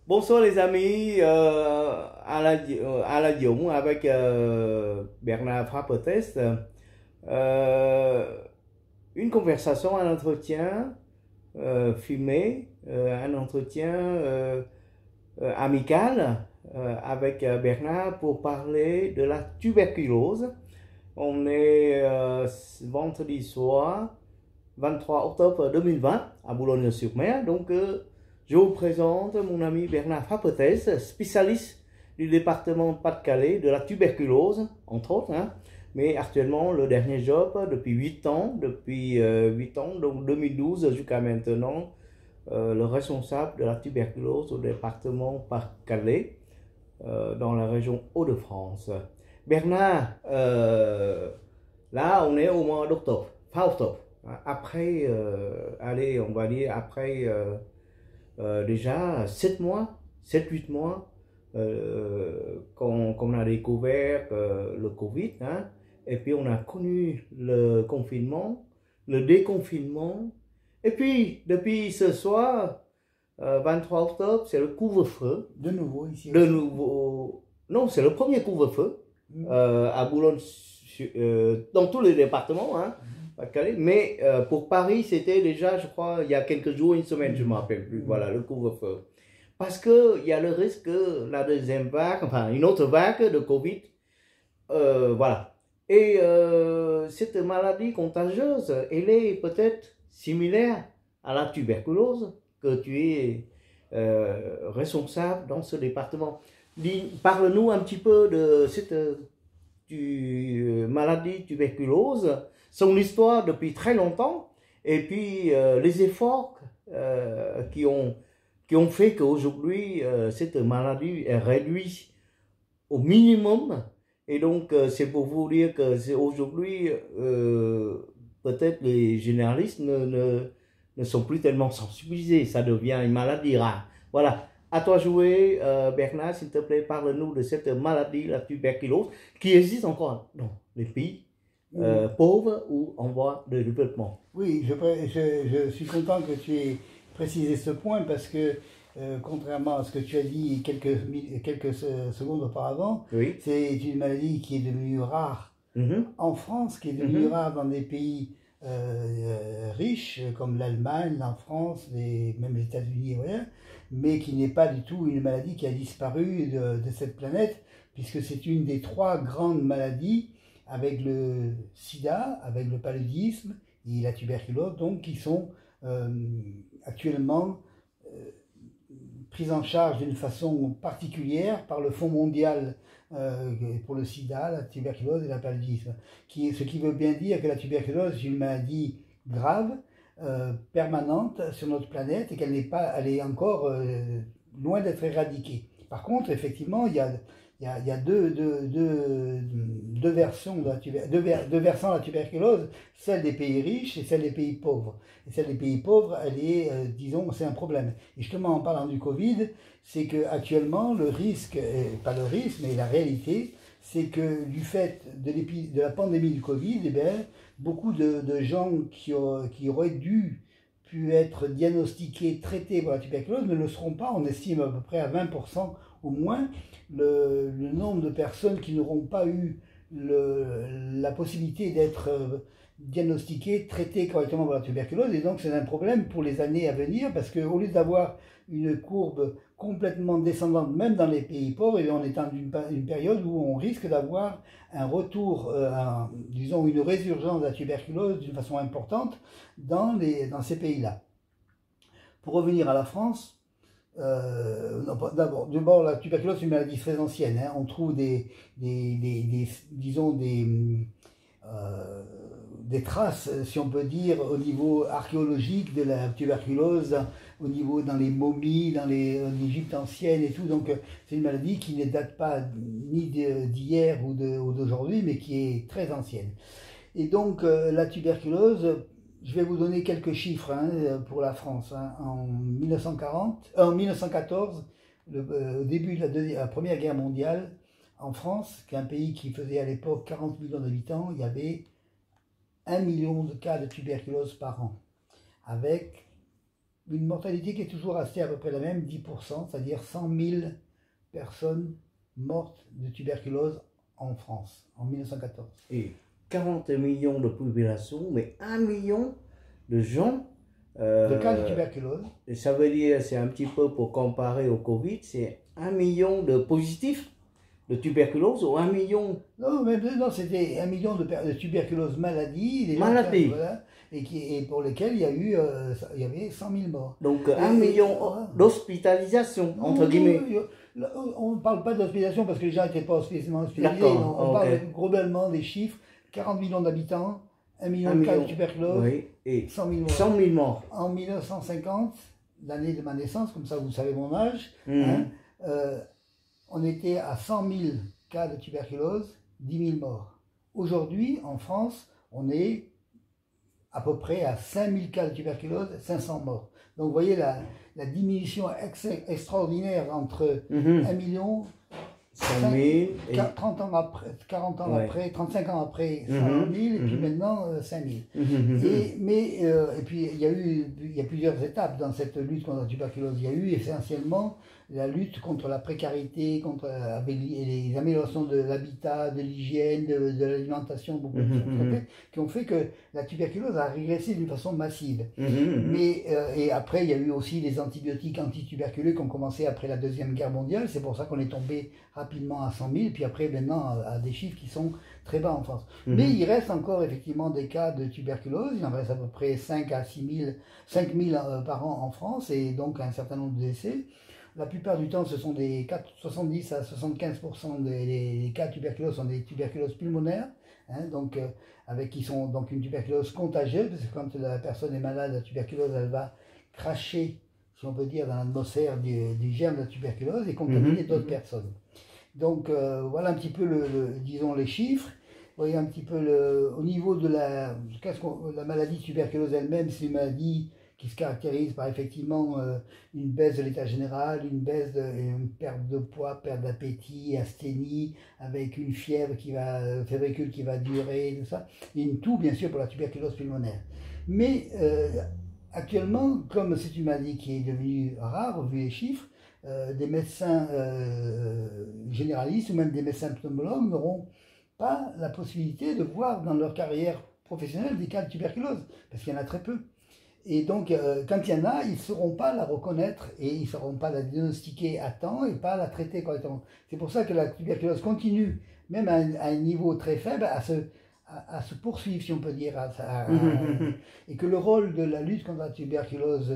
Bonsoir les amis, Alain Dion avec Bernard Frappotest. Euh, une conversation, un entretien filmé, un entretien amical avec Bernard pour parler de la tuberculose. On est vendredi soir, 23 octobre 2020 à Boulogne-sur-Mer. Donc, je vous présente mon ami Bernard Frappotest, spécialiste du département Pas-de-Calais de la tuberculose, entre autres. Mais actuellement, le dernier job, depuis 8 ans, donc 2012 jusqu'à maintenant, le responsable de la tuberculose au département Pas-de-Calais, dans la région Hauts-de-France. Bernard, là, on est au mois d'octobre, fin octobre. Après, allez, on va dire, après déjà 7 mois, 7-8 mois, qu'on a découvert le Covid, et puis on a connu le confinement, le déconfinement, et puis depuis ce soir, 23 octobre, c'est le couvre-feu. De nouveau ici. De nouveau, non, c'est le premier couvre-feu à Boulogne, dans tous les départements, Pas-de-Calais. Mais pour Paris, c'était déjà, je crois, il y a quelques jours, une semaine, je ne me rappelle plus. Voilà, le couvre-feu. Parce qu'il y a le risque que la deuxième vague, enfin une autre vague de Covid, voilà. Et cette maladie contagieuse, elle est peut-être similaire à la tuberculose que tu es responsable dans ce département. Parle-nous un petit peu de cette maladie tuberculose, son histoire depuis très longtemps, et puis les efforts qui ont fait qu'aujourd'hui cette maladie est réduite au minimum. Et donc c'est pour vous dire que c'est aujourd'hui peut-être les généralistes ne sont plus tellement sensibilisés, ça devient une maladie rare. Voilà. À toi de jouer, Bernard, s'il te plaît, parle-nous de cette maladie, la tuberculose, qui existe encore dans les pays pauvres ou en voie de développement. Oui, je suis content que tu aies précisé ce point parce que, contrairement à ce que tu as dit quelques secondes auparavant, Oui. c'est une maladie qui est devenue rare en France, qui est devenue rare dans des pays riches comme l'Allemagne, la France, même les États-Unis, voilà, mais qui n'est pas du tout une maladie qui a disparu de cette planète, puisque c'est une des 3 grandes maladies avec le sida, avec le paludisme et la tuberculose, donc qui sont actuellement prises en charge d'une façon particulière par le Fonds mondial pour le sida, la tuberculose et le paludisme. Ce qui veut bien dire que la tuberculose est une maladie grave, permanente sur notre planète et qu'elle n'est pas, elle est encore loin d'être éradiquée. Par contre, effectivement, il y a deux versants de la tuberculose, celle des pays riches et celle des pays pauvres. Et celle des pays pauvres, elle est, disons, c'est un problème. Et justement, en parlant du Covid, c'est que actuellement, le risque, pas le risque, mais la réalité, c'est que du fait de la pandémie du Covid, eh bien, beaucoup de gens qui auraient pu être diagnostiqués, traités pour la tuberculose ne le seront pas. On estime à peu près à 20% au moins le nombre de personnes qui n'auront pas eu la possibilité d'être diagnostiquées, traitées correctement pour la tuberculose. Et donc c'est un problème pour les années à venir parce qu'au lieu d'avoir une courbe complètement descendante, même dans les pays pauvres, et on est dans une période où on risque d'avoir un retour, disons une résurgence de la tuberculose d'une façon importante dans ces pays-là. Pour revenir à la France, d'abord, la tuberculose est une maladie très ancienne. On trouve disons des traces, si on peut dire, au niveau archéologique de la tuberculose, au niveau dans les momies, dans l'Égypte ancienne et tout. Donc c'est une maladie qui ne date pas ni d'hier ou d'aujourd'hui, mais qui est très ancienne. Et donc la tuberculose, je vais vous donner quelques chiffres pour la France. En 1914, au début de la Première Guerre mondiale, en France, qui est un pays qui faisait à l'époque 40 millions d'habitants, il y avait 1 million de cas de tuberculose par an, avec une mortalité qui est toujours restée à peu près la même, 10%, c'est-à-dire 100 000 personnes mortes de tuberculose en France, en 1914. Et 40 millions de population, mais 1 million de gens. De cas de tuberculose. Ça veut dire, c'est un petit peu pour comparer au Covid, c'est 1 million de positifs de tuberculose ou 1 million. Non, non, c'était 1 million de tuberculose maladie. Voilà, et pour lesquels il y avait 100 000 morts. Donc 1 million d'hospitalisation, entre guillemets. On ne parle pas d'hospitalisation parce que les gens n'étaient pas spécialement hospitalisés. On parle globalement des chiffres. 40 millions d'habitants, 1 million de cas de tuberculose, oui, et 100 000 morts. 100 000 morts. En 1950, l'année de ma naissance, comme ça vous savez mon âge, on était à 100 000 cas de tuberculose, 10 000 morts. Aujourd'hui, en France, on est à peu près à 5 000 cas de tuberculose, 500 morts. Donc vous voyez la diminution extraordinaire entre 1 million, 100 000 30 ans après, 40 ans après, 35 ans après, 100 000, et puis maintenant 5 000. Et puis il y a plusieurs étapes dans cette lutte contre la tuberculose. Il y a eu essentiellement la lutte contre la précarité, avec les améliorations de l'habitat, de l'hygiène, de l'alimentation, beaucoup de choses qui ont fait que la tuberculose a régressé d'une façon massive. Et après, il y a eu aussi les antibiotiques antituberculeux qui ont commencé après la Deuxième Guerre mondiale. C'est pour ça qu'on est tombé rapidement à 100 000, puis après maintenant à des chiffres qui sont très bas en France. Mais il reste encore effectivement des cas de tuberculose. Il en reste à peu près 5 à 6 000 par an en France, et donc un certain nombre de décès. La plupart du temps, ce sont 70 à 75% des cas de tuberculose sont des tuberculoses pulmonaires, qui sont donc une tuberculose contagieuse, parce que quand la personne est malade de la tuberculose, elle va cracher, si on peut dire, dans l'atmosphère du germe de la tuberculose et contaminer d'autres personnes. Donc voilà un petit peu disons les chiffres. Vous voyez un petit peu au niveau de la maladie tuberculose elle-même, c'est une maladie qui se caractérise par effectivement une baisse de l'état général, une perte de poids, perte d'appétit, asthénie, avec une fièvre fébricule qui va durer, tout ça, et une toux bien sûr pour la tuberculose pulmonaire. Mais actuellement, comme c'est une maladie qui est devenue rare, vu les chiffres, des médecins généralistes ou même des médecins pneumologues n'auront pas la possibilité de voir dans leur carrière professionnelle des cas de tuberculose, parce qu'il y en a très peu. Et donc, quand il y en a, ils ne sauront pas la reconnaître et ils ne sauront pas la diagnostiquer à temps et pas la traiter correctement. C'est pour ça que la tuberculose continue, même à un niveau très faible, à se poursuivre, si on peut dire. Et que le rôle de la lutte contre la tuberculose,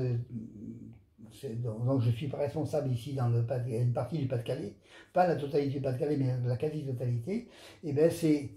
donc je suis pas responsable ici dans une partie du Pas-de-Calais, pas la totalité du Pas-de-Calais, mais la quasi-totalité, et bien c'est,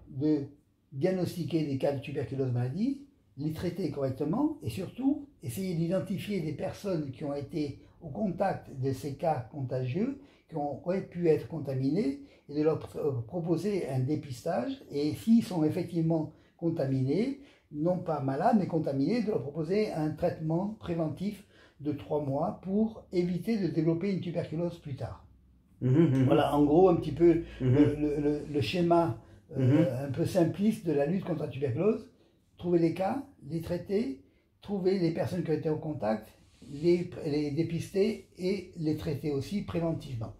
de diagnostiquer des cas de tuberculose maladie, les traiter correctement et surtout essayer d'identifier des personnes qui ont été au contact de ces cas contagieux, qui auraient pu être contaminés, et de leur proposer un dépistage, et s'ils sont effectivement contaminés, non pas malades mais contaminés, de leur proposer un traitement préventif de 3 mois pour éviter de développer une tuberculose plus tard. Voilà en gros un petit peu le schéma un peu simpliste de la lutte contre la tuberculose. Trouver les cas, les traiter, trouver les personnes qui ont été au contact, les dépister et les traiter aussi préventivement.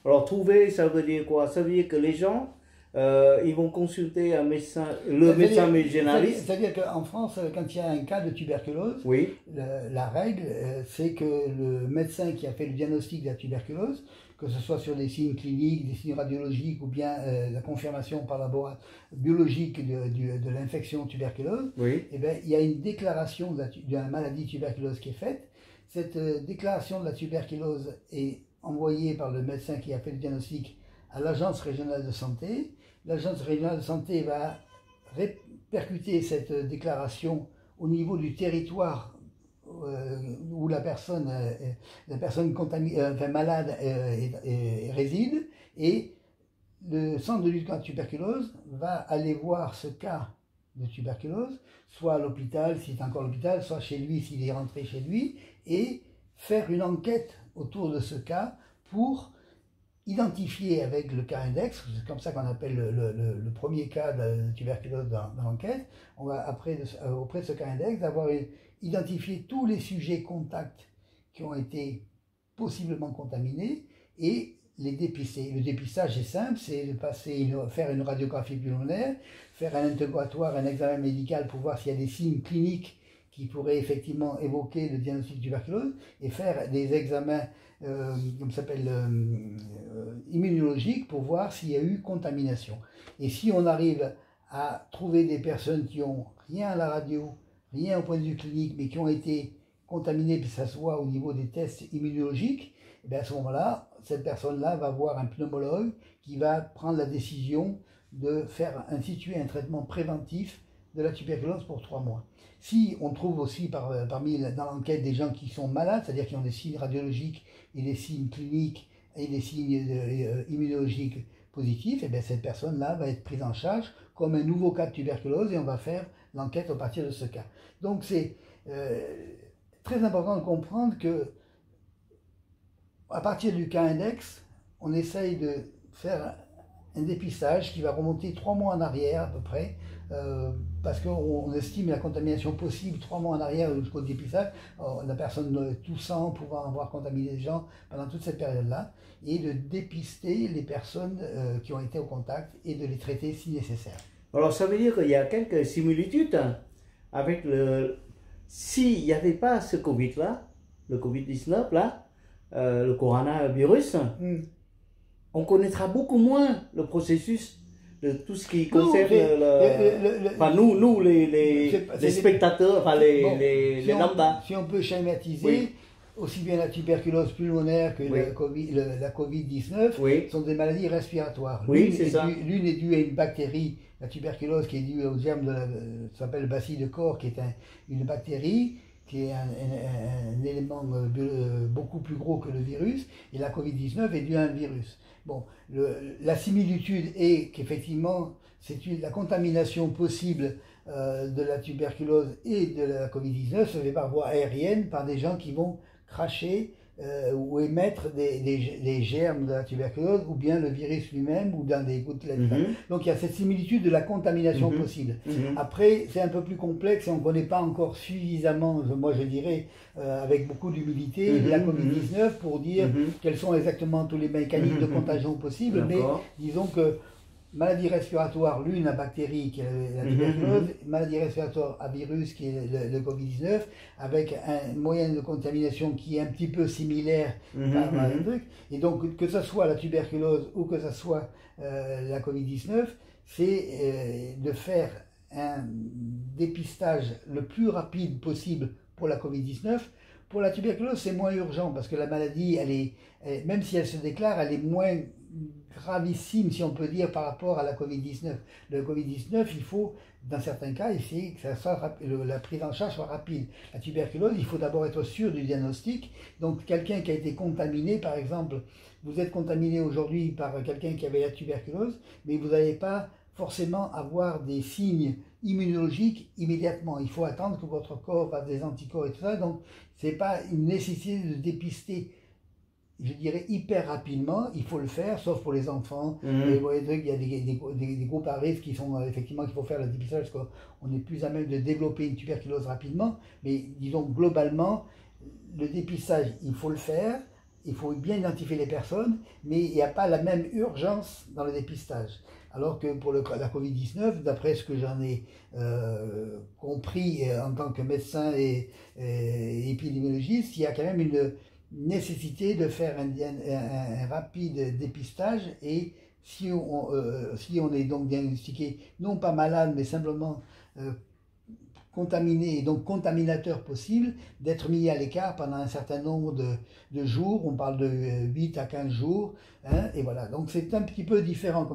Alors trouver, ça veut dire quoi? Ça veut dire que les gens, ils vont consulter un médecin, médecin généraliste. C'est-à-dire qu'en France, quand il y a un cas de tuberculose, oui. La règle, c'est que le médecin qui a fait le diagnostic de la tuberculose, que ce soit sur des signes cliniques, des signes radiologiques ou bien la confirmation par laboratoire biologique de l'infection tuberculose, oui. Eh bien, il y a une déclaration de la maladie tuberculose qui est faite. Cette déclaration de la tuberculose est envoyée par le médecin qui a fait le diagnostic à l'agence régionale de santé. L'agence régionale de santé va répercuter cette déclaration au niveau du territoire où la personne malade réside, et le centre de lutte contre la tuberculose va aller voir ce cas de tuberculose, soit à l'hôpital s'il est encore à l'hôpital, soit chez lui s'il est rentré chez lui, et faire une enquête autour de ce cas pour identifier avec le cas index, c'est comme ça qu'on appelle le premier cas de tuberculose dans l'enquête. On va auprès de ce cas index avoir identifier tous les sujets contacts qui ont été possiblement contaminés et les dépister. Le dépistage est simple, c'est de faire une radiographie pulmonaire, faire un interrogatoire, un examen médical pour voir s'il y a des signes cliniques qui pourraient effectivement évoquer le diagnostic de tuberculose et faire des examens immunologiques pour voir s'il y a eu contamination. Et si on arrive à trouver des personnes qui ont rien à la radio, rien au point de vue clinique, mais qui ont été contaminées, que ce soit au niveau des tests immunologiques, et bien à ce moment-là, cette personne-là va voir un pneumologue qui va prendre la décision de instituer un traitement préventif de la tuberculose pour 3 mois. Si on trouve aussi dans l'enquête des gens qui sont malades, c'est-à-dire qui ont des signes radiologiques et des signes cliniques et des signes immunologiques positifs, et bien cette personne-là va être prise en charge comme un nouveau cas de tuberculose et on va faire l'enquête à partir de ce cas. Donc c'est très important de comprendre que à partir du cas index, on essaye de faire un dépistage qui va remonter 3 mois en arrière à peu près, parce qu'on estime la contamination possible 3 mois en arrière jusqu'au dépistage, la personne toussant, pouvant avoir contaminé des gens pendant toute cette période-là, et de dépister les personnes qui ont été au contact et de les traiter si nécessaire. Alors ça veut dire qu'il y a quelques similitudes avec s'il n'y avait pas ce Covid-là, le Covid-19 là, le coronavirus, on connaîtra beaucoup moins le processus de tout ce qui concerne nous les spectateurs, enfin les lambda. Si on peut schématiser, aussi bien la tuberculose pulmonaire que la COVID-19 sont des maladies respiratoires. L'une est due à une bactérie, la tuberculose qui est due au germe ça s'appelle le bacille de Koch, qui est une bactérie, qui est un élément beaucoup plus gros que le virus, et la Covid-19 est due à un virus. Bon, la similitude est qu'effectivement, c'est la contamination possible de la tuberculose et de la Covid-19 se fait par voie aérienne, par des gens qui vont cracher ou émettre des germes de la tuberculose, ou bien le virus lui-même, ou dans des gouttelettes. Donc il y a cette similitude de la contamination possible. Après, c'est un peu plus complexe et on ne connaît pas encore suffisamment, moi je dirais, avec beaucoup d'humilité, la Covid-19 pour dire quels sont exactement tous les mécanismes de contagion possibles, mais disons que maladie respiratoire, l'une à bactérie qui est la tuberculose, maladie respiratoire à virus qui est le Covid-19, avec un moyen de contamination qui est un petit peu similaire par un truc. Et donc que ce soit la tuberculose ou que ce soit la Covid-19, c'est de faire un dépistage le plus rapide possible pour la Covid-19. Pour la tuberculose, c'est moins urgent parce que la maladie, même si elle se déclare, elle est moins gravissime, si on peut dire, par rapport à la Covid-19. Le Covid-19, il faut, dans certains cas, essayer que la prise en charge soit rapide. La tuberculose, il faut d'abord être sûr du diagnostic. Donc, quelqu'un qui a été contaminé, par exemple, vous êtes contaminé aujourd'hui par quelqu'un qui avait la tuberculose, mais vous n'allez pas forcément avoir des signes immunologiques immédiatement. Il faut attendre que votre corps fasse des anticorps et tout ça. Donc, ce n'est pas une nécessité de dépister, je dirais, hyper rapidement. Il faut le faire, sauf pour les enfants. Il y a des groupes à risque qui sont effectivement qu'il faut faire le dépistage parce qu'on est plus à même de développer une tuberculose rapidement. Mais disons, globalement, le dépistage, il faut le faire. Il faut bien identifier les personnes, mais il n'y a pas la même urgence dans le dépistage. Alors que pour la Covid-19, d'après ce que j'en ai compris en tant que médecin et épidémiologiste, il y a quand même une nécessité de faire un rapide dépistage, et si on est donc diagnostiqué, non pas malade, mais simplement contaminé et donc contaminateur possible, d'être mis à l'écart pendant un certain nombre de jours, on parle de 8 à 15 jours, et voilà. Donc c'est un petit peu différent,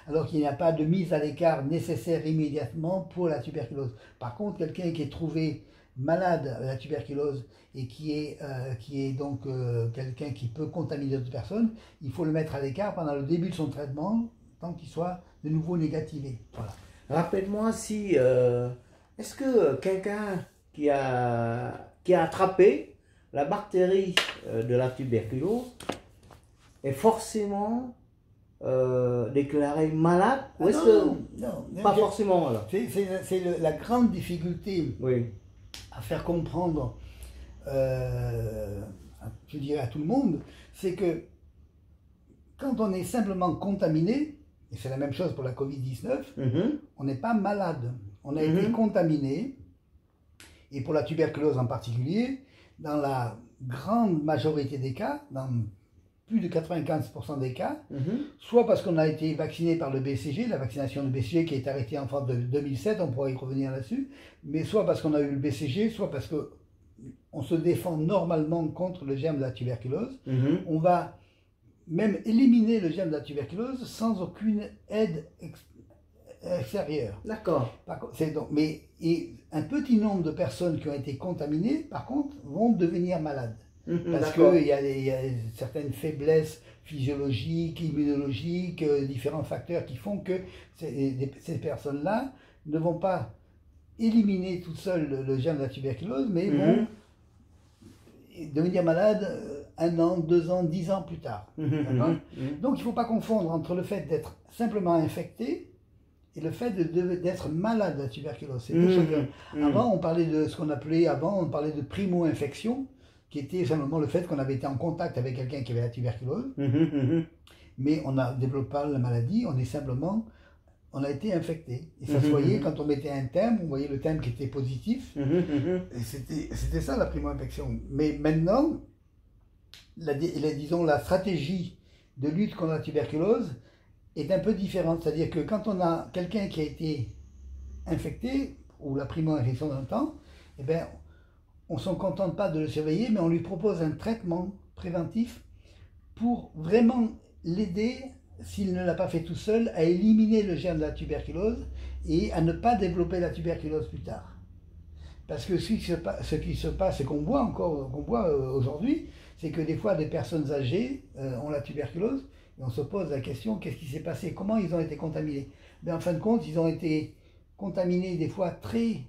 alors qu'il n'y a pas de mise à l'écart nécessaire immédiatement pour la tuberculose. Par contre, quelqu'un qui est trouvé malade à la tuberculose et qui est donc quelqu'un qui peut contaminer d'autres personnes, il faut le mettre à l'écart pendant le début de son traitement, tant qu'il soit de nouveau négativé. Voilà. Rappelle-moi si... est-ce que quelqu'un qui a attrapé la bactérie de la tuberculose est forcément déclaré malade, ou est-ce que non, pas forcément malade? C'est la grande difficulté à faire comprendre, je dirais à tout le monde, c'est que quand on est simplement contaminé, et c'est la même chose pour la Covid-19, on n'est pas malade. On a été contaminé, et pour la tuberculose en particulier, dans la grande majorité des cas, dans plus de 95% des cas, soit parce qu'on a été vacciné par le BCG, la vaccination du BCG qui est arrêtée en France de 2007, on pourra y revenir là-dessus, mais soit parce qu'on a eu le BCG, soit parce qu'on se défend normalement contre le germe de la tuberculose. On va même éliminer le germe de la tuberculose sans aucune aide extérieure. D'accord. Mais un petit nombre de personnes qui ont été contaminées, par contre, vont devenir malades. Parce qu'il y a certaines faiblesses physiologiques, immunologiques, différents facteurs qui font que ces personnes-là ne vont pas éliminer tout seul le germe de la tuberculose, mais vont devenir malades 1 an, 2 ans, 10 ans plus tard. Donc il ne faut pas confondre entre le fait d'être simplement infecté et le fait d'être malade de la tuberculose. C'est deux choses. Avant, on parlait de ce qu'on appelait, on parlait de primo-infection, qui était simplement le fait qu'on avait été en contact avec quelqu'un qui avait la tuberculose, mais on ne développe pas la maladie, on a été infecté. Et ça se voyait quand on mettait un terme, on voyait le terme qui était positif, et c'était ça la primo-infection. Mais maintenant, disons, la stratégie de lutte contre la tuberculose est un peu différente. C'est-à-dire que quand on a quelqu'un qui a été infecté, ou la primo-infection d'un temps, eh bien, on ne s'en contente pas de le surveiller, mais on lui propose un traitement préventif pour vraiment l'aider, s'il ne l'a pas fait tout seul, à éliminer le germe de la tuberculose et à ne pas développer la tuberculose plus tard. Parce que ce qui se passe et qu'on voit aujourd'hui, c'est que des fois des personnes âgées ont la tuberculose et on se pose la question, qu'est-ce qui s'est passé? Comment ils ont été contaminés? En fin de compte, ils ont été contaminés des fois très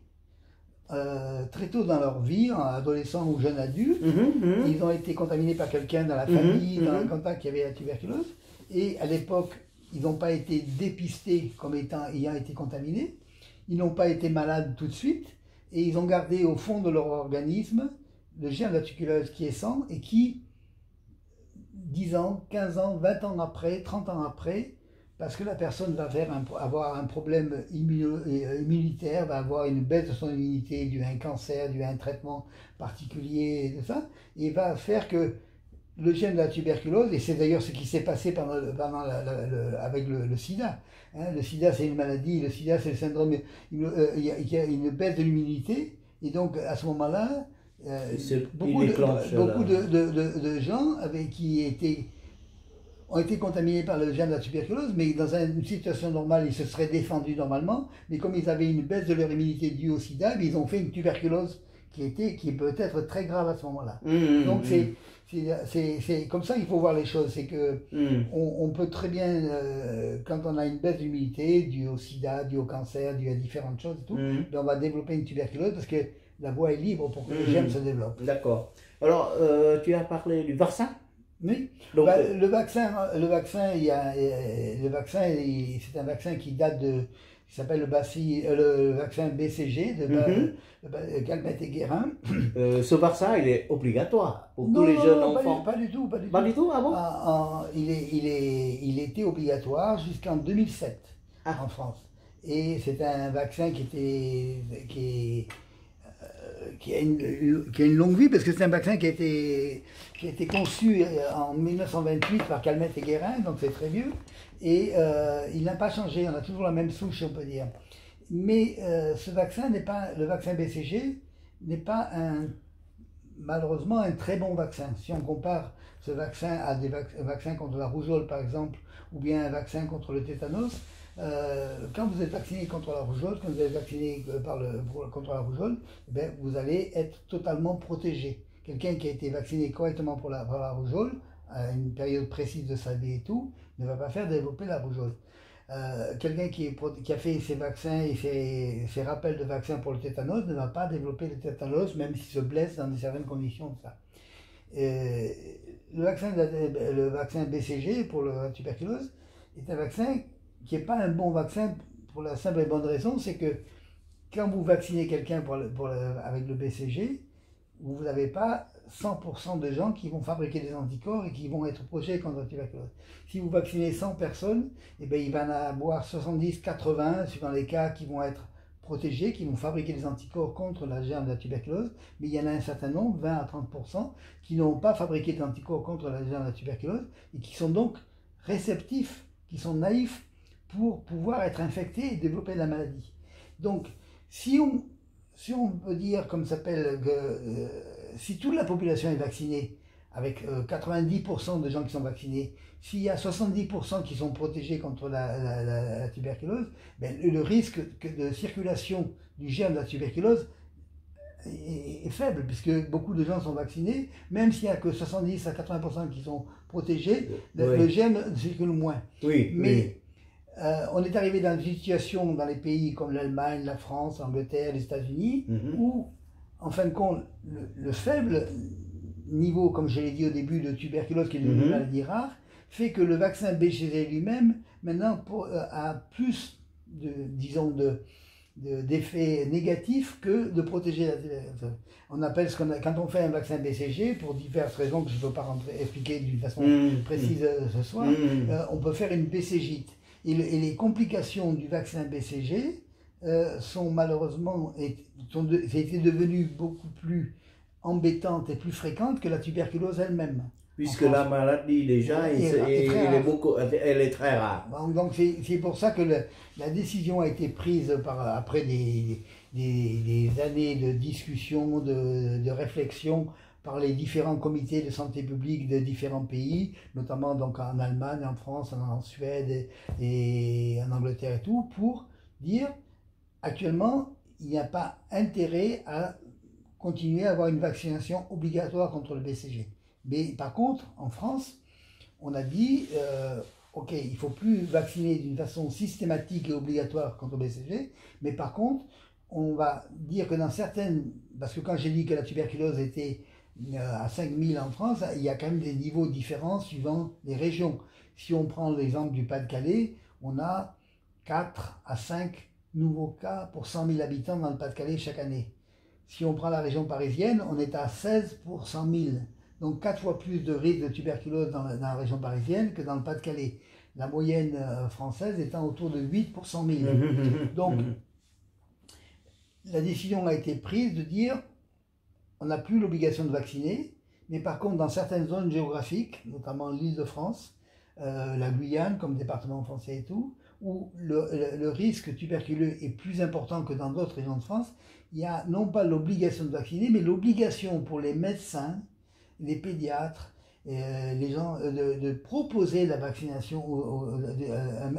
tôt dans leur vie, en adolescent ou jeune adulte. Ils ont été contaminés par quelqu'un dans la famille, dans le contact qui avait la tuberculose. Et à l'époque, ils n'ont pas été dépistés comme ayant été contaminés. Ils n'ont pas été malades tout de suite. Et ils ont gardé au fond de leur organisme le germe de la tuberculose qui est sain et qui, 10 ans, 15 ans, 20 ans après, 30 ans après, parce que la personne va avoir un problème immunitaire, va avoir une baisse de son immunité dû à un cancer, dû à un traitement particulier, et tout ça, et va faire que le germe de la tuberculose, et c'est d'ailleurs ce qui s'est passé avec le sida. Le sida, c'est une maladie, le sida, c'est le syndrome, il y a une baisse de l'immunité, et donc à ce moment-là, beaucoup de gens qui ont été contaminés par le germe de la tuberculose, mais dans une situation normale, ils se seraient défendus normalement, mais comme ils avaient une baisse de leur immunité due au sida, ils ont fait une tuberculose qui peut être très grave à ce moment-là. Donc c'est comme ça qu'il faut voir les choses, c'est que on peut très bien, quand on a une baisse d'immunité due au sida, due au cancer, due à différentes choses et tout, on va développer une tuberculose parce que la voie est libre pour que le germe se développe. D'accord. Alors, tu as parlé du vaccin? Oui. Donc, le vaccin, c'est un vaccin qui date qui s'appelle le vaccin BCG de Calmette et Guérin. Ce vaccin, il est obligatoire pour tous les jeunes enfants? Pas du tout. Pas du tout, ah bon? Il était obligatoire jusqu'en 2007 en France. Et c'est un vaccin qui a une longue vie, parce que c'est un vaccin qui a été conçu en 1928 par Calmette et Guérin, donc c'est très vieux, et il n'a pas changé, on a toujours la même souche, on peut dire. Mais ce vaccin le vaccin BCG n'est pas malheureusement un très bon vaccin. Si on compare ce vaccin à des vaccins contre la rougeole par exemple, ou bien un vaccin contre le tétanos, quand vous êtes vacciné contre la rougeole, quand vous êtes vacciné contre la rougeole, eh bien, vous allez être totalement protégé. Quelqu'un qui a été vacciné correctement pour la rougeole, à une période précise de sa vie et tout, ne va pas faire développer la rougeole. Quelqu'un qui a fait ses vaccins et ses rappels de vaccins pour le tétanos ne va pas développer le tétanos, même s'il se blesse dans certaines conditions de ça. Le vaccin BCG pour la tuberculose est un vaccin qui n'est pas un bon vaccin pour la simple et bonne raison, c'est que quand vous vaccinez quelqu'un avec le BCG, vous n'avez pas 100% de gens qui vont fabriquer des anticorps et qui vont être protégés contre la tuberculose. Si vous vaccinez 100 personnes, eh bien, il va y en avoir 70, 80, suivant les cas, qui vont être protégés, qui vont fabriquer des anticorps contre la germe de la tuberculose, mais il y en a un certain nombre, 20 à 30%, qui n'ont pas fabriqué d'anticorps contre la germe de la tuberculose et qui sont donc réceptifs, qui sont naïfs pour pouvoir être infectés et développer la maladie. Donc, si on peut dire, comme ça s'appelle, si toute la population est vaccinée, avec 90% de gens qui sont vaccinés, s'il y a 70% qui sont protégés contre la tuberculose, ben, le risque de circulation du germe de la tuberculose est faible, puisque beaucoup de gens sont vaccinés, même s'il n'y a que 70 à 80% qui sont protégés, le germe circule moins. Oui, mais on est arrivé dans une situation dans les pays comme l'Allemagne, la France, l'Angleterre, les États-Unis, où, en fin de compte, le faible niveau, comme je l'ai dit au début, de tuberculose, qui est une maladie rare, fait que le vaccin BCG lui-même, maintenant, a plus d'effets négatifs que de protéger la tuberculose. On appelle quand on fait un vaccin BCG, pour diverses raisons que je ne peux pas expliquer d'une façon précise ce soir, on peut faire une BCG. Et les complications du vaccin BCG sont malheureusement été devenues beaucoup plus embêtantes et plus fréquentes que la tuberculose elle-même. Puisque la maladie, déjà, elle est très rare. Donc c'est pour ça que la décision a été prise après des années de discussion, de réflexion par les différents comités de santé publique de différents pays, notamment donc en Allemagne, en France, en Suède et en Angleterre et tout, pour dire actuellement il n'y a pas intérêt à continuer à avoir une vaccination obligatoire contre le BCG. Mais par contre, en France, on a dit, ok, il ne faut plus vacciner d'une façon systématique et obligatoire contre le BCG, mais par contre, on va dire que dans certaines, parce que quand j'ai dit que la tuberculose était à 5000 en France, il y a quand même des niveaux différents suivant les régions. Si on prend l'exemple du Pas-de-Calais, on a 4 à 5 nouveaux cas pour 100 000 habitants dans le Pas-de-Calais chaque année. Si on prend la région parisienne, on est à 16 pour 100 000. Donc 4 fois plus de risque de tuberculose dans la région parisienne que dans le Pas-de-Calais. La moyenne française étant autour de 8 pour 100 000. Donc la décision a été prise de dire on n'a plus l'obligation de vacciner, mais par contre dans certaines zones géographiques, notamment l'Île-de-France, la Guyane comme département français et tout, où le risque tuberculeux est plus important que dans d'autres régions de France, il y a non pas l'obligation de vacciner, mais l'obligation pour les médecins, les pédiatres, les gens de proposer la vaccination,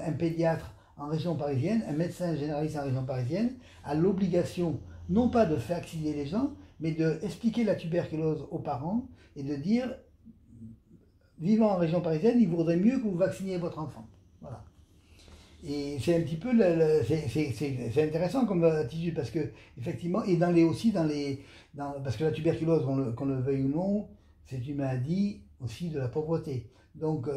un pédiatre en région parisienne, un médecin généraliste en région parisienne, a l'obligation non pas de vacciner les gens, mais d'expliquer la tuberculose aux parents et de dire, vivant en région parisienne, il vaudrait mieux que vous vacciniez votre enfant. Voilà. Et c'est un petit peu, c'est intéressant comme attitude parce que, effectivement, et parce que la tuberculose, qu'on le veuille ou non, c'est une maladie aussi de la pauvreté. Donc,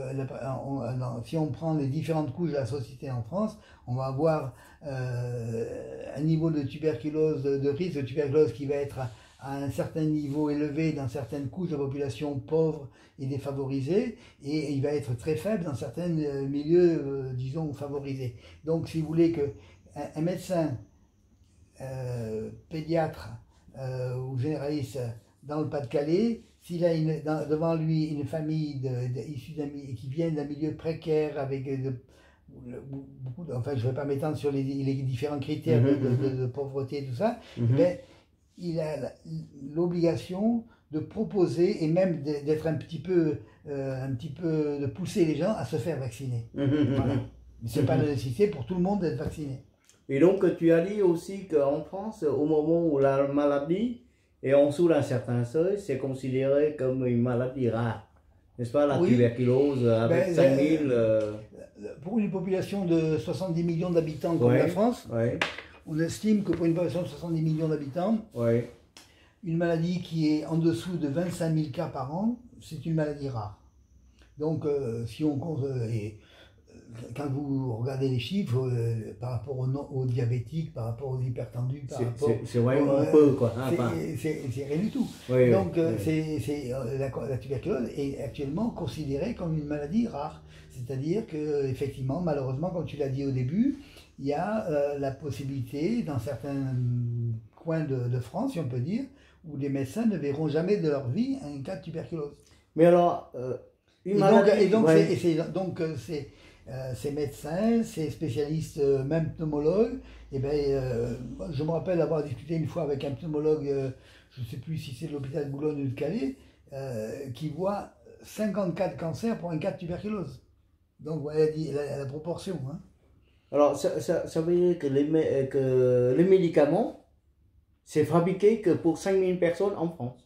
si on prend les différentes couches de la société en France, on va avoir un niveau de tuberculose, de risque de tuberculose qui va être à un certain niveau élevé dans certaines couches de la population pauvres et défavorisées, et il va être très faible dans certains milieux, disons, favorisés. Donc, si vous voulez qu'un médecin pédiatre ou généraliste dans le Pas-de-Calais, s'il a devant lui une famille qui vient d'un milieu précaire avec beaucoup enfin je ne vais pas m'étendre sur les différents critères de pauvreté et tout ça, mais il a l'obligation de proposer et même d'être un petit peu de pousser les gens à se faire vacciner. Voilà. Ce n'est pas la nécessité pour tout le monde d'être vacciné. Et donc tu as dit aussi qu'en France, au moment où la maladie est en dessous d'un certain seuil, c'est considéré comme une maladie rare. N'est-ce pas, la tuberculose avec 5000... Pour une population de 70 millions d'habitants comme la France, on estime que pour une population de 70 millions d'habitants, une maladie qui est en dessous de 25 000 cas par an, c'est une maladie rare. Donc, si on compte, quand vous regardez les chiffres par rapport aux diabétiques, par rapport aux hypertendus, par rapport... C'est vraiment peu, quoi. Hein, c'est rien du tout. Oui, donc, oui. la tuberculose est actuellement considérée comme une maladie rare. C'est-à-dire que, effectivement, malheureusement, comme tu l'as dit au début, il y a la possibilité, dans certains coins de France, si on peut dire, où les médecins ne verront jamais de leur vie un cas de tuberculose. Mais alors, une maladie... Ces médecins, ces spécialistes, même pneumologues, eh ben, je me rappelle avoir discuté une fois avec un pneumologue, je ne sais plus si c'est de l'hôpital de Boulogne ou de Calais, qui voit 54 cancers pour un cas de tuberculose. Donc voilà la proportion. Hein. Alors, ça veut dire que les médicaments, c'est fabriqué que pour 5000 personnes en France.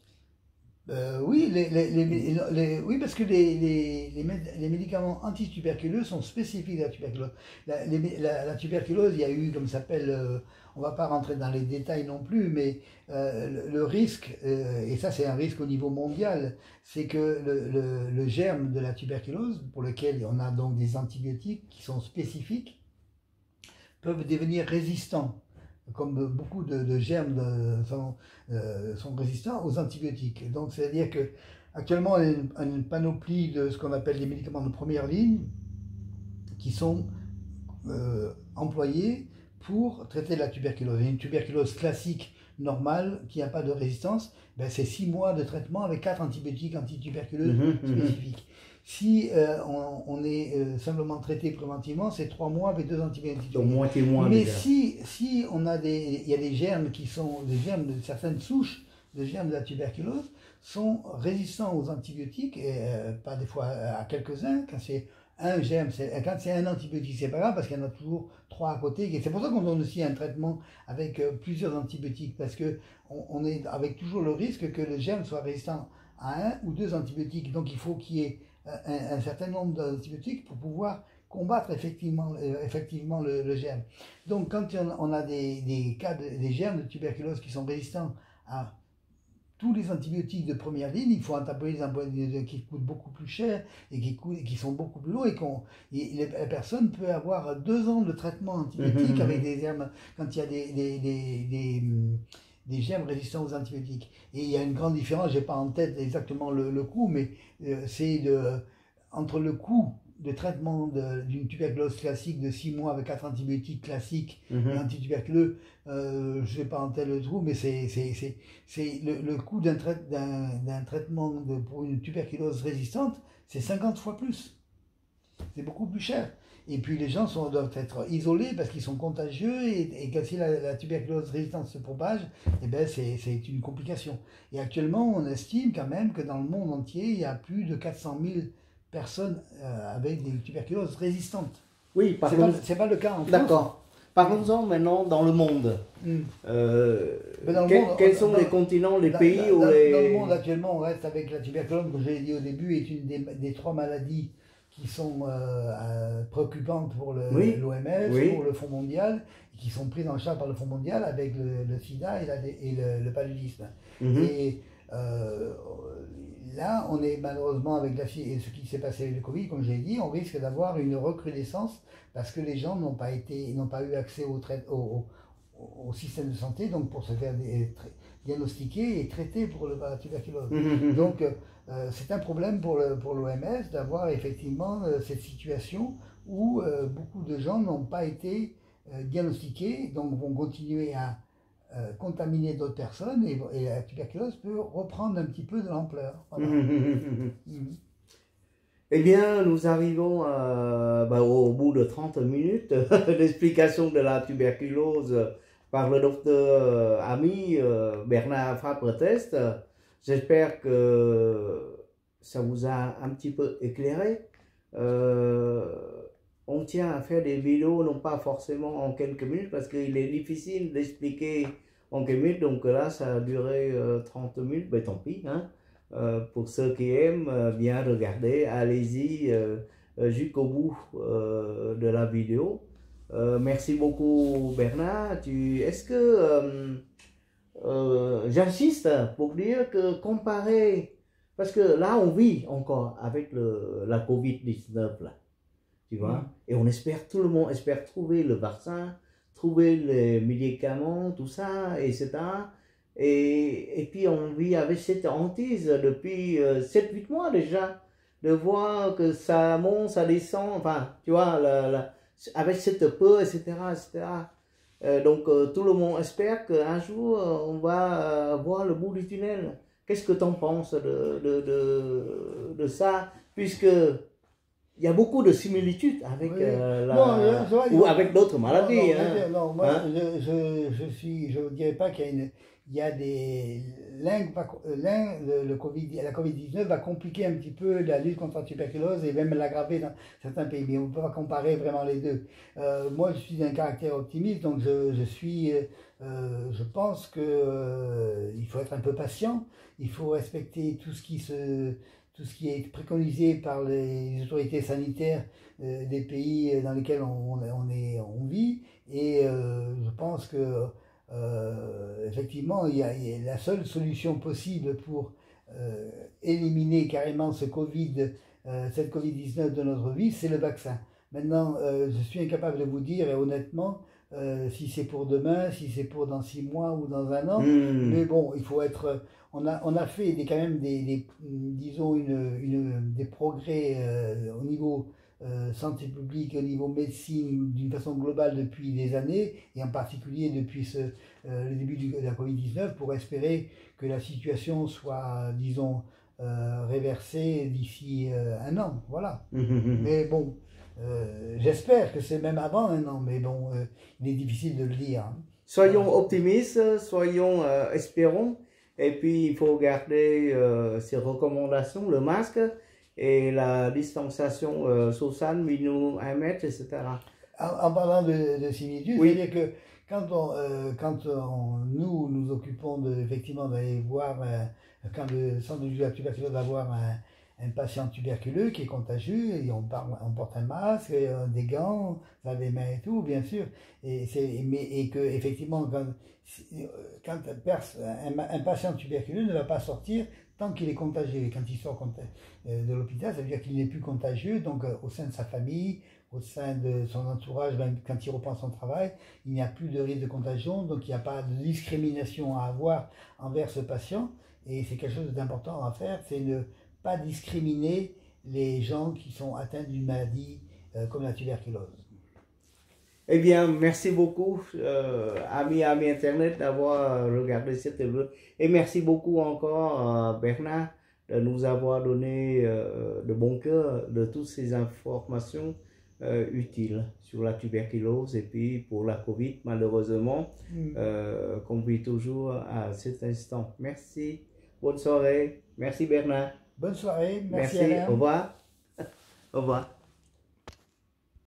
Oui, oui, parce que les médicaments antituberculeux sont spécifiques à la tuberculose. La tuberculose, il y a eu, comme ça s'appelle, on ne va pas rentrer dans les détails non plus, mais le risque, et ça c'est un risque au niveau mondial, c'est que le germe de la tuberculose, pour lequel on a donc des antibiotiques qui sont spécifiques, peuvent devenir résistants. Comme beaucoup de germes sont résistants aux antibiotiques. Donc, c'est-à-dire qu'actuellement, on a une panoplie de ce qu'on appelle les médicaments de première ligne qui sont employés pour traiter la tuberculose. Une tuberculose classique, normale, qui n'a pas de résistance, ben c'est 6 mois de traitement avec 4 antibiotiques antituberculeux spécifiques. Si on est simplement traité préventivement, c'est 3 mois avec 2 antibiotiques. Donc moitié moins. Mais si on a il y a des germes qui sont des germes de certaines souches de germes de la tuberculose sont résistants aux antibiotiques, et pas des fois à quelques-uns. Quand c'est un germe, quand c'est un antibiotique, c'est pas grave parce qu'il y en a toujours 3 à côté. Et c'est pour ça qu'on donne aussi un traitement avec plusieurs antibiotiques, parce que on est avec toujours le risque que le germe soit résistant à 1 ou 2 antibiotiques. Donc il faut qu'il y ait un certain nombre d'antibiotiques pour pouvoir combattre effectivement le germe. Donc quand on a des cas des germes de tuberculose qui sont résistants à tous les antibiotiques de première ligne, il faut employer des antibiotiques qui coûtent beaucoup plus cher et qui sont beaucoup plus lourds, et la personne peut avoir 2 ans de traitement antibiotique avec des germes quand il y a des germes résistants aux antibiotiques. Et il y a une grande différence, je n'ai pas en tête exactement le coût, mais c'est entre le coût de traitement d'une tuberculose classique de 6 mois avec 4 antibiotiques classiques et antituberculeux, je ne sais pas en tête le trou, mais c'est le coût d'un traitement pour une tuberculose résistante, c'est 50 fois plus. C'est beaucoup plus cher. Et puis les gens doivent être isolés parce qu'ils sont contagieux, et que si la tuberculose résistante se propage, eh ben c'est une complication. Et actuellement, on estime quand même que dans le monde entier, il y a plus de 400 000 personnes avec des tuberculoses résistantes. Oui, c'est pas le cas en France. D'accord. Parlons-en maintenant dans le monde. Quels sont les continents, les pays où dans le monde actuellement, on reste avec la tuberculose, comme je l'ai dit au début, est une des 3 maladies qui sont préoccupantes pour l'OMS, pour le Fonds mondial, qui sont prises en charge par le Fonds mondial avec le sida et le paludisme. Et là, on est malheureusement avec ce qui s'est passé avec le Covid, comme je l'ai dit, on risque d'avoir une recrudescence parce que les gens n'ont pas eu accès au système de santé, donc pour se faire diagnostiquer et traiter pour la tuberculose. Donc c'est un problème pour l'OMS d'avoir effectivement cette situation où beaucoup de gens n'ont pas été diagnostiqués, donc vont continuer à contaminer d'autres personnes, et la tuberculose peut reprendre un petit peu de l'ampleur. Voilà. Eh bien, nous arrivons au bout de 30 minutes d'explication de la tuberculose par le docteur ami Bernard Fabre-Test. J'espère que ça vous a un petit peu éclairé. On tient à faire des vidéos, non pas forcément en quelques minutes, parce qu'il est difficile d'expliquer en quelques minutes. Donc là, ça a duré 30 minutes, ben tant pis. Hein. Pour ceux qui aiment bien regarder, allez-y jusqu'au bout de la vidéo. Merci beaucoup Bernard. Est-ce que j'insiste pour dire que comparé, parce que là on vit encore avec la Covid-19 là. tu vois. Et on espère, tout le monde espère trouver le vaccin, trouver les médicaments, tout ça, etc. Et puis on vit avec cette hantise depuis 7-8 mois déjà, de voir que ça monte, ça descend, enfin, tu vois, avec cette peur, etc., etc. Donc tout le monde espère qu'un jour on va voir le bout du tunnel. Qu'est-ce que tu en penses de ça, puisque il y a beaucoup de similitudes avec ou avec d'autres maladies. Non, moi, hein? Je ne dirais pas qu'il y a des... la Covid-19 va compliquer un petit peu la lutte contre la tuberculose et même l'aggraver dans certains pays, mais on ne peut pas comparer vraiment les deux. Moi, je suis d'un caractère optimiste, donc je pense qu'il faut être un peu patient, il faut respecter tout ce qui est préconisé par les autorités sanitaires des pays dans lesquels on vit, et je pense que effectivement la seule solution possible pour éliminer carrément cette Covid-19 de notre vie, c'est le vaccin. Maintenant, je suis incapable de vous dire, et honnêtement, si c'est pour demain, si c'est pour dans 6 mois ou dans 1 an, mais bon, il faut être... On a fait quand même disons des progrès au niveau santé publique, au niveau médecine, d'une façon globale depuis des années, et en particulier depuis le début de la Covid-19, pour espérer que la situation soit, disons, réversée d'ici 1 an. Voilà. Mais bon, j'espère que c'est même avant 1 an, mais bon, il est difficile de le dire. Hein. Soyons optimistes, soyons espérons. Et puis, il faut garder ces recommandations, le masque et la distanciation sociale, minimum 1 mètre, etc. En parlant de similitude, oui. C'est-à-dire que quand nous nous occupons effectivement d'aller voir, quand le centre de la tuberculose va voir un patient tuberculeux qui est contagieux, et on porte un masque, des gants, lave les mains et tout, bien sûr, et que effectivement, quand un patient tuberculeux ne va pas sortir tant qu'il est contagieux, et quand il sort de l'hôpital, ça veut dire qu'il n'est plus contagieux, donc au sein de sa famille, au sein de son entourage, même quand il reprend son travail, il n'y a plus de risque de contagion, donc il n'y a pas de discrimination à avoir envers ce patient, et c'est quelque chose d'important à faire, c'est ne pas discriminer les gens qui sont atteints d'une maladie comme la tuberculose. Eh bien, merci beaucoup, amis Internet, d'avoir regardé cette vidéo. Et merci beaucoup encore, Bernard, de nous avoir donné de bon cœur de toutes ces informations utiles sur la tuberculose et puis pour la Covid, malheureusement, qu'on vit toujours à cet instant. Merci, bonne soirée. Merci, Bernard. Bonne soirée, merci. Au revoir. Au revoir.